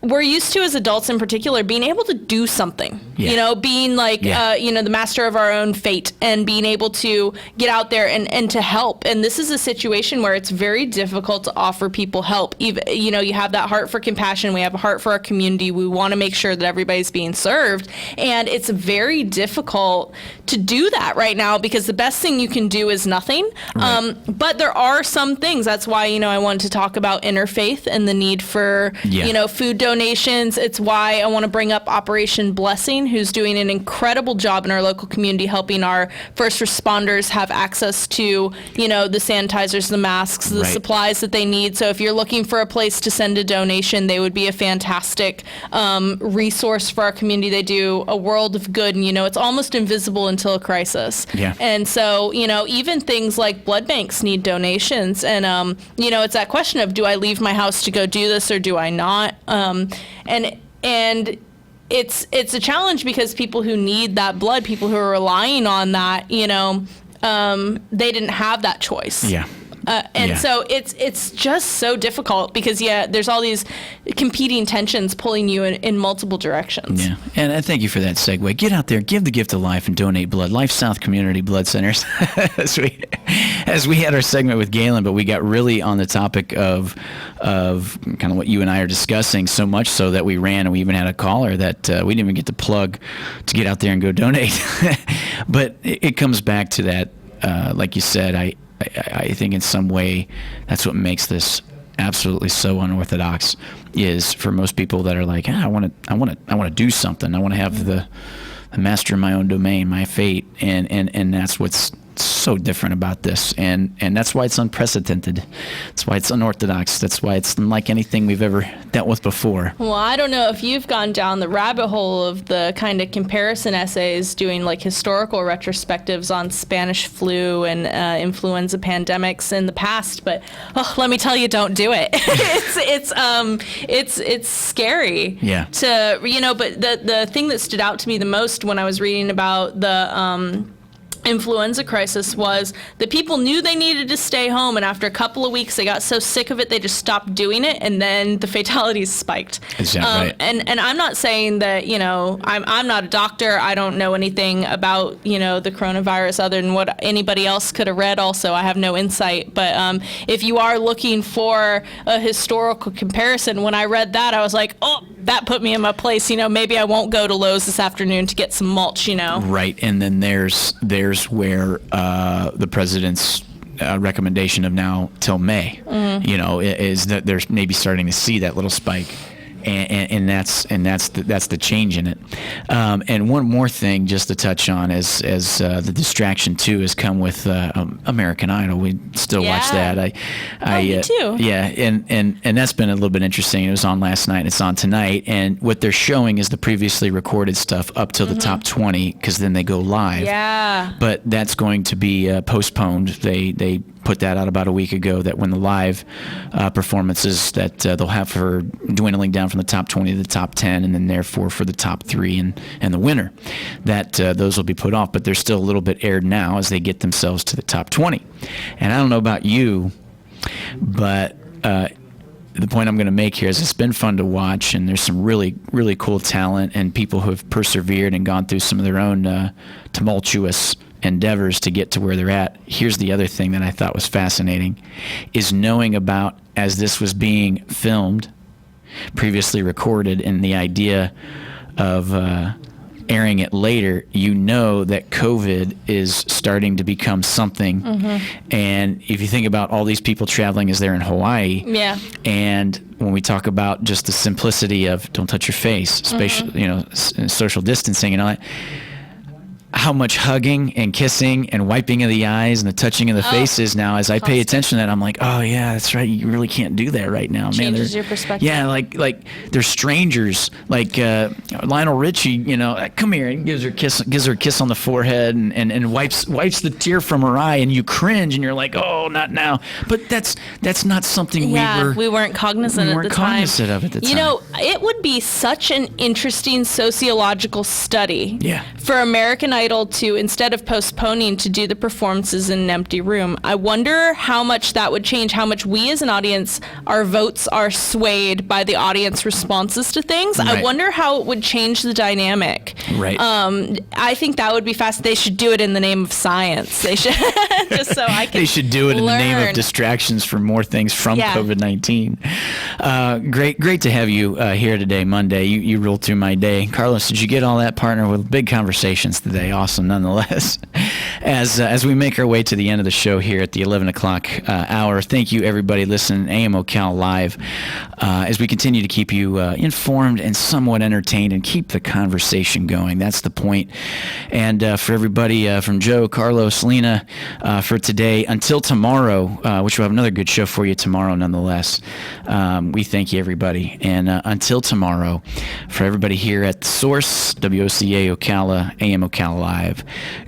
we're used to, as adults in particular, being able to do something, being like, the master of our own fate, and being able to get out there and to help. And this is a situation where it's very difficult to offer people help. Even, you have that heart for compassion. We have a heart for our community. We want to make sure that everybody's being served. And it's very difficult to do that right now, because the best thing you can do is nothing. Right. But there are some things. That's why, I wanted to talk about interfaith and the need for, food donations. It's why I want to bring up Operation Blessing, who's doing an incredible job in our local community, helping our first responders have access to, the sanitizers, the masks, the supplies that they need. So if you're looking for a place to send a donation, they would be a fantastic resource for our community. They do a world of good, and, it's almost invisible until a crisis. Yeah. And so, even things like blood banks need donations. And, it's that question of, do I leave my house to go do this, or do I not? And it's a challenge, because people who need that blood, people who are relying on that, they didn't have that choice. Yeah. So it's just so difficult, because there's all these competing tensions pulling you in multiple directions. Yeah, and I thank you for that segue. Get out there, give the gift of life, and donate blood. Life South Community Blood Centers. as we had our segment with Galen, but we got really on the topic of kind of what you and I are discussing, so much so that we ran, and we even had a caller that we didn't even get to plug to get out there and go donate. But it comes back to that, like you said, I think in some way that's what makes this absolutely so unorthodox, is for most people that are like, I want to do something. I want to have the master of my own domain, my fate, and that's what's so different about this, and that's why it's unprecedented. That's why it's unorthodox. That's why it's unlike anything we've ever dealt with before. Well, I don't know if you've gone down the rabbit hole of the kind of comparison essays, doing like historical retrospectives on Spanish flu and influenza pandemics in the past, but let me tell you, don't do it. It's scary. Yeah. But the thing that stood out to me the most when I was reading about influenza crisis was that people knew they needed to stay home, and after a couple of weeks they got so sick of it they just stopped doing it, and then the fatalities spiked. Is that right? And I'm not saying that, I'm not a doctor. I don't know anything about, the coronavirus other than what anybody else could have read. Also, I have no insight. But if you are looking for a historical comparison, when I read that, I was like, oh, that put me in my place. Maybe I won't go to Lowe's this afternoon to get some mulch, Right. And then there's where the president's recommendation of now till May, is that they're maybe starting to see that little spike. And that's the change in it. And one more thing just to touch on as the distraction too has come with American Idol. We still watch that. Me too. Yeah, and that's been a little bit interesting. It was on last night and it's on tonight. And what they're showing is the previously recorded stuff up till the top 20, because then they go live. Yeah. But that's going to be postponed. They put that out about a week ago, that when the live performances that they'll have for dwindling down from the top 20 to the top 10, and then therefore for the top 3 and the winner, that those will be put off. But they're still a little bit aired now as they get themselves to the top 20. And I don't know about you, but the point I'm going to make here is it's been fun to watch, and there's some really, really cool talent and people who have persevered and gone through some of their own tumultuous endeavors to get to where they're at. Here's the other thing that I thought was fascinating, is knowing about, as this was being filmed, previously recorded, and the idea of airing it later, that COVID is starting to become something. And if you think about all these people traveling as they're in Hawaii, and when we talk about just the simplicity of don't touch your face, social distancing and all that, how much hugging and kissing and wiping of the eyes and the touching of the faces now, as I pay attention to that, I'm like, oh yeah, that's right. You really can't do that right now, man. Changes your perspective. Yeah, like they're strangers. Like Lionel Richie, come here, and gives her a kiss on the forehead and wipes the tear from her eye, and you cringe and you're like, oh, not now. But that's not something we weren't cognizant of at the time. It would be such an interesting sociological study. Yeah. For American Idol to, instead of postponing, to do the performances in an empty room. I wonder how much that would change, how much we as an audience, our votes are swayed by the audience responses to things. Right. I wonder how it would change the dynamic. Right. I think that would be fast. They should do it in the name of science. They should, just so I can They should do it in the name of distractions for more things from COVID-19. Great to have you here today, Monday. You ruled through my day. Carlos, did you get all that, partner? With big conversations today. Awesome, nonetheless. As we make our way to the end of the show here at the 11 o'clock hour, thank you, everybody listening to AM Ocala Live, as we continue to keep you informed and somewhat entertained and keep the conversation going. That's the point. And for everybody from Joe, Carlos, Lena, for today, until tomorrow, which we'll have another good show for you tomorrow, nonetheless, we thank you, everybody. And until tomorrow, for everybody here at The Source, WOCA Ocala, AM Ocala Live,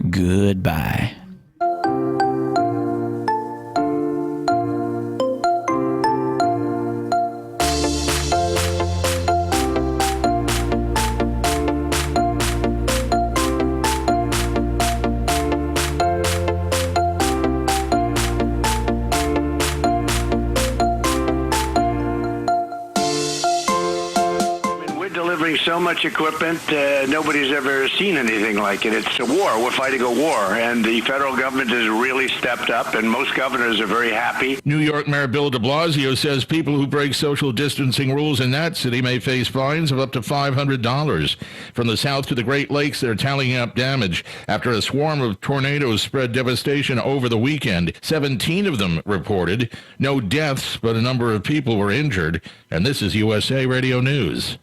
goodbye. So much equipment, nobody's ever seen anything like it. It's a war. We're fighting a war, and the federal government has really stepped up, and most governors are very happy. New York Mayor Bill de Blasio says people who break social distancing rules in that city may face fines of up to $500. From the south to the Great Lakes, they're tallying up damage after a swarm of tornadoes spread devastation over the weekend. 17 of them reported. No deaths, but a number of people were injured. And this is USA Radio News.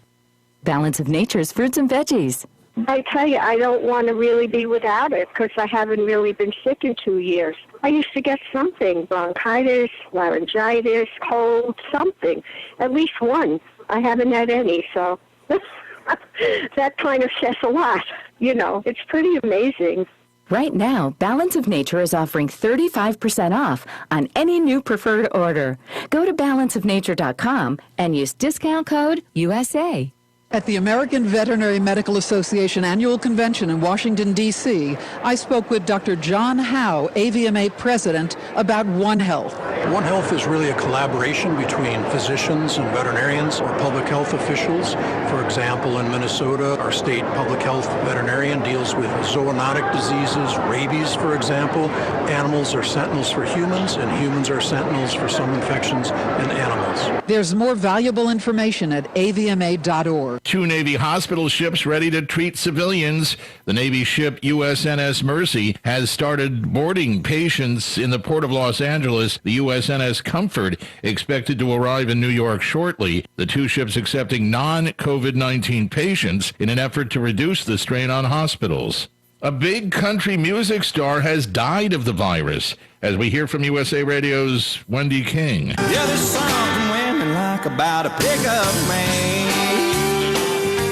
Balance of Nature's fruits and veggies. I tell you, I don't want to really be without it because I haven't really been sick in 2 years. I used to get something, bronchitis, laryngitis, cold, something, at least one. I haven't had any, so that kind of says a lot. It's pretty amazing. Right now, Balance of Nature is offering 35% off on any new preferred order. Go to balanceofnature.com and use discount code USA. At the American Veterinary Medical Association Annual Convention in Washington, D.C., I spoke with Dr. John Howe, AVMA president, about One Health. One Health is really a collaboration between physicians and veterinarians or public health officials. For example, in Minnesota, our state public health veterinarian deals with zoonotic diseases, rabies, for example. Animals are sentinels for humans, and humans are sentinels for some infections in animals. There's more valuable information at avma.org. 2 Navy hospital ships ready to treat civilians. The Navy ship USNS Mercy has started boarding patients in the port of Los Angeles. The USNS Comfort expected to arrive in New York shortly. The 2 ships accepting non-COVID-19 patients in an effort to reduce the strain on hospitals. A big country music star has died of the virus, as we hear from USA Radio's Wendy King. Yeah, there's something women like about a pickup man.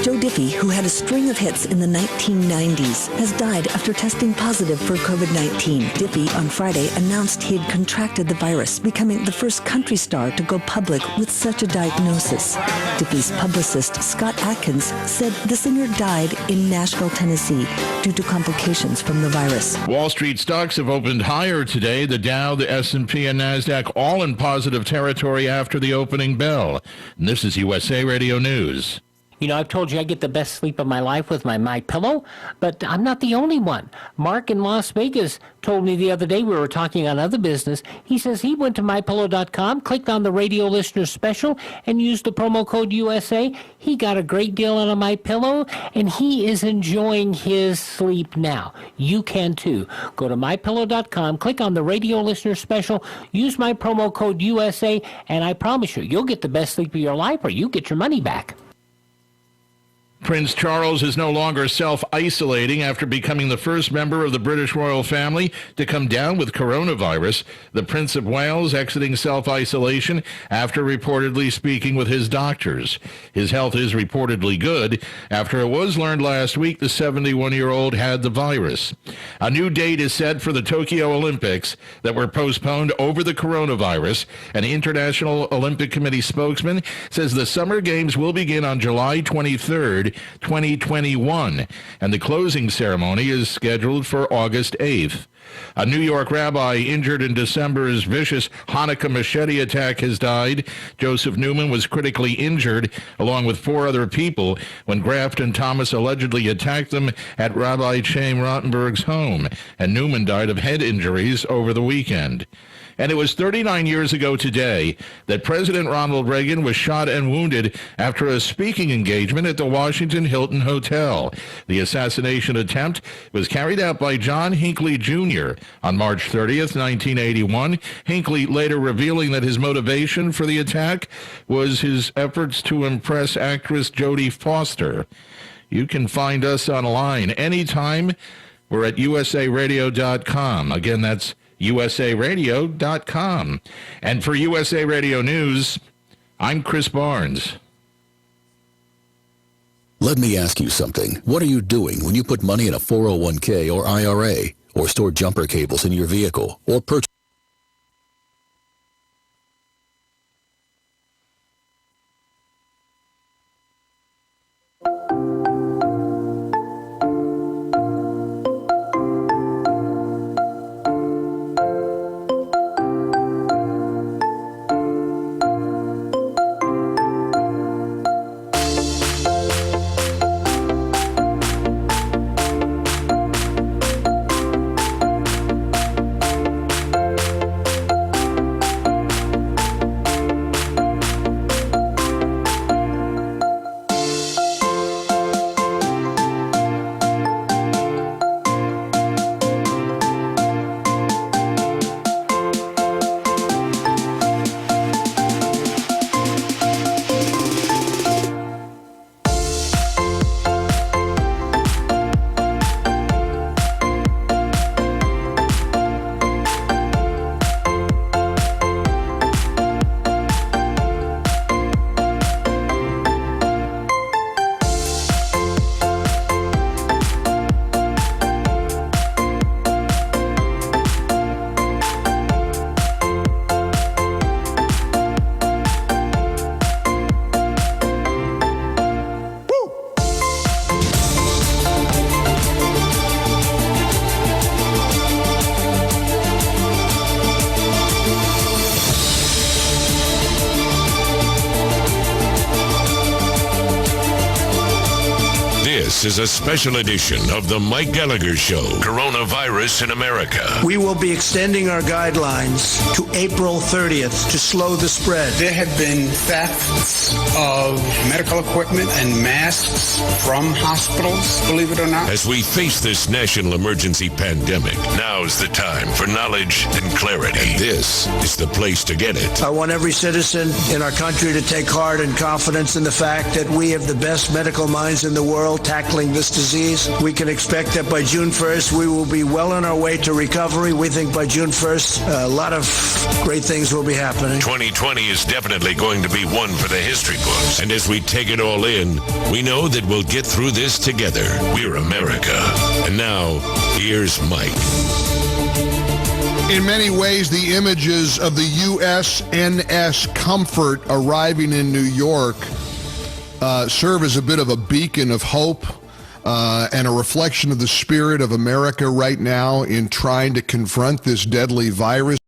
Joe Diffie, who had a string of hits in the 1990s, has died after testing positive for COVID-19. Diffie, on Friday, announced he had contracted the virus, becoming the first country star to go public with such a diagnosis. Diffie's publicist, Scott Atkins, said the singer died in Nashville, Tennessee, due to complications from the virus. Wall Street stocks have opened higher today. The Dow, the S&P, and NASDAQ all in positive territory after the opening bell. And this is USA Radio News. You know, I've told you I get the best sleep of my life with my MyPillow, but I'm not the only one. Mark in Las Vegas told me the other day, we were talking on other business, he says he went to MyPillow.com, clicked on the radio listener special, and used the promo code USA. He got a great deal on a MyPillow, and he is enjoying his sleep now. You can too. Go to MyPillow.com, click on the radio listener special, use my promo code USA, and I promise you, you'll get the best sleep of your life, or you get your money back. Prince Charles is no longer self-isolating after becoming the first member of the British royal family to come down with coronavirus. The Prince of Wales exiting self-isolation after reportedly speaking with his doctors. His health is reportedly good after it was learned last week the 71-year-old had the virus. A new date is set for the Tokyo Olympics that were postponed over the coronavirus. An International Olympic Committee spokesman says the Summer Games will begin on July 23rd, 2021, and the closing ceremony is scheduled for August 8th. A New York rabbi injured in December's vicious Hanukkah machete attack has died. Joseph Newman was critically injured, along with 4 other people, when Graft and Thomas allegedly attacked them at Rabbi Chaim Rottenberg's home, and Newman died of head injuries over the weekend. And it was 39 years ago today that President Ronald Reagan was shot and wounded after a speaking engagement at the Washington Hilton Hotel. The assassination attempt was carried out by John Hinckley Jr. on March 30th, 1981. Hinckley later revealing that his motivation for the attack was his efforts to impress actress Jodie Foster. You can find us online anytime. We're at usaradio.com. Again, that's usaradio.com. And for USA Radio News, I'm Chris Barnes. Let me ask you something. What are you doing when you put money in a 401k or IRA, or store jumper cables in your vehicle, or purchase This is a special edition of the Mike Gallagher Show, Coronavirus in America. We will be extending our guidelines to April 30th to slow the spread. There have been thefts of medical equipment and masks from hospitals, believe it or not. As we face this national emergency pandemic, now's the time for knowledge and clarity. And this is the place to get it. I want every citizen in our country to take heart and confidence in the fact that we have the best medical minds in the world tackling this disease. We can expect that by June 1st, we will be well on our way to recovery. We think by June 1st, a lot of great things will be happening. 2020 is definitely going to be one for the history books. And as we take it all in, we know that we'll get through this together. We're America. And now, here's Mike. In many ways, the images of the USNS Comfort arriving in New York serve as a bit of a beacon of hope and a reflection of the spirit of America right now in trying to confront this deadly virus.